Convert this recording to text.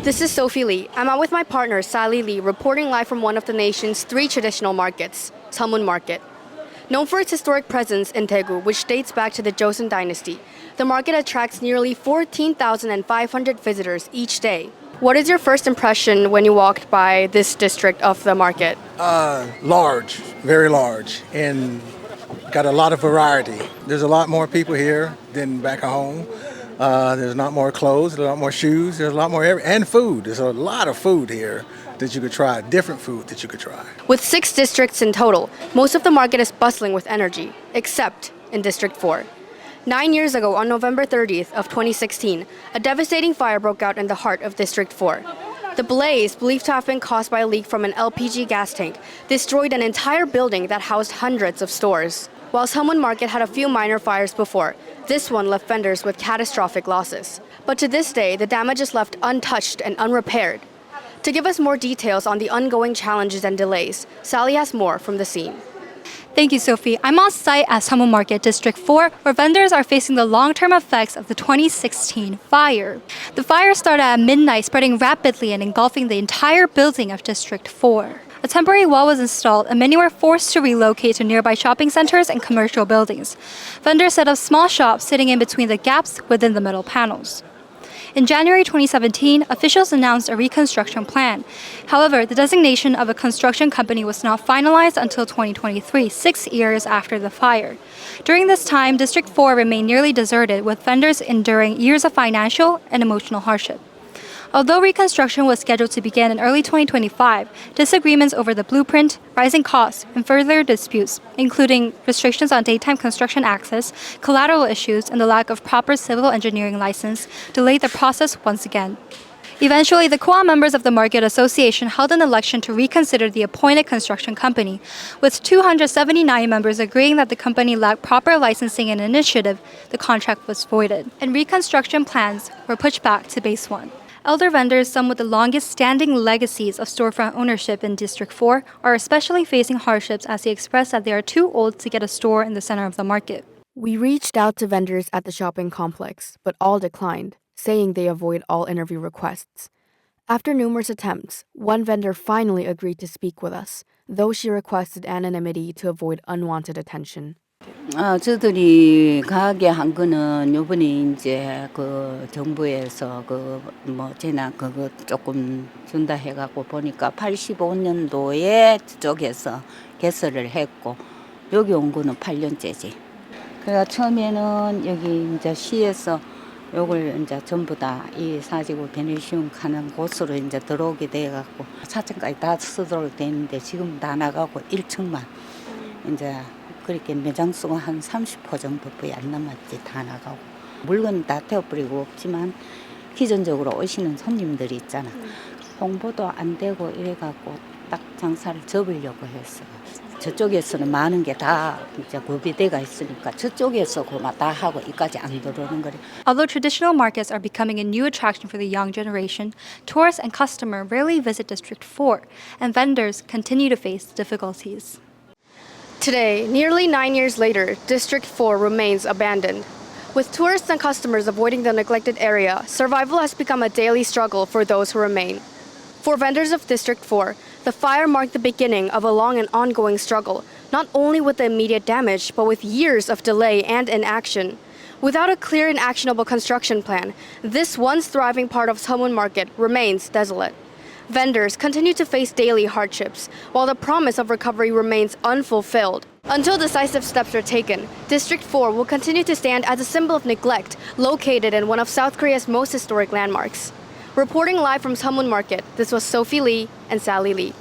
This is Sophie Lee. I'm out with my partner, Sally Lee, reporting live from one of the nation's 3 traditional markets, Seomun Market. Known for its historic presence in Daegu, which dates back to the Joseon Dynasty, the market attracts nearly 14,500 visitors each day. What is your first impression when you walked by this district of the market? Large, very large, and got a lot of variety. There's a lot more people here than back at home. There's a lot more clothes, a lot more shoes, there's a lot more, and food. There's a lot of food here that you could try, different food that you could try. With 6 districts in total, most of the market is bustling with energy, except in District 4. 9 years ago, on November 30th of 2016, a devastating fire broke out in the heart of District 4. The blaze, believed to have been caused by a leak from an LPG gas tank, destroyed an entire building that housed hundreds of stores. While Seomun Market had a few minor fires before, this one left vendors with catastrophic losses. But to this day, the damage is left untouched and unrepaired. To give us more details on the ongoing challenges and delays, Sally has more from the scene. Thank you, Sophie. I'm on site at Seomun Market District 4, where vendors are facing the long-term effects of the 2016 fire. The fire started at midnight, spreading rapidly and engulfing the entire building of District 4. A temporary wall was installed, and many were forced to relocate to nearby shopping centers and commercial buildings. Vendors set up small shops sitting in between the gaps within the metal panels. In January 2017, officials announced a reconstruction plan. However, the designation of a construction company was not finalized until 2023, 6 years after the fire. During this time, District 4 remained nearly deserted, with vendors enduring years of financial and emotional hardship. Although reconstruction was scheduled to begin in early 2025, disagreements over the blueprint, rising costs, and further disputes, including restrictions on daytime construction access, collateral issues, and the lack of proper civil engineering license, delayed the process once again. Eventually, the Koa members of the Market Association held an election to reconsider the appointed construction company. With 279 members agreeing that the company lacked proper licensing and initiative, the contract was voided, and reconstruction plans were pushed back to base 1. Elder vendors, some with the longest standing legacies of storefront ownership in District 4, are especially facing hardships as they express that they are too old to get a store in the center of the market. We reached out to vendors at the shopping complex, but all declined, saying they avoid all interview requests. After numerous attempts, one vendor finally agreed to speak with us, though she requested anonymity to avoid unwanted attention. 저들이 가게 한 거는 요번에 이제 그 정부에서 재난 그거 조금 준다 해갖고 보니까 85년도에 쪽에서 개설을 했고 여기 온 거는 8년째지. 그래가 처음에는 여기 이제 시에서 요걸 이제 전부 다 이 사지구 베네시움 가는 곳으로 이제 들어오게 돼갖고 4층까지 다 쓰도록 됐는데 지금 다 나가고 1층만 이제 그렇게 매장 수가 한 30% 정도밖에 안 남았지. 다 나가고 물건 다 태워버리고 없지만 기존적으로 오시는 손님들이 있잖아. 홍보도 안 되고 이래갖고 딱 장사를 접으려고 했어. 저쪽에서는 많은 게 다 이제 구비대가 있으니까 저쪽에서 그만 다 하고 이까지 안 들어오는 거래. Although traditional markets are becoming a new attraction for the young generation, tourists and customers rarely visit District 4, and vendors continue to face difficulties. Today, nearly 9 years later, District 4 remains abandoned. With tourists and customers avoiding the neglected area, survival has become a daily struggle for those who remain. For vendors of District 4, the fire marked the beginning of a long and ongoing struggle, not only with the immediate damage, but with years of delay and inaction. Without a clear and actionable construction plan, this once thriving part of Seomun Market remains desolate. Vendors continue to face daily hardships, while the promise of recovery remains unfulfilled. Until decisive steps are taken, District 4 will continue to stand as a symbol of neglect, located in one of South Korea's most historic landmarks. Reporting live from Seomun Market, this was Sophie Lee and Sally Lee.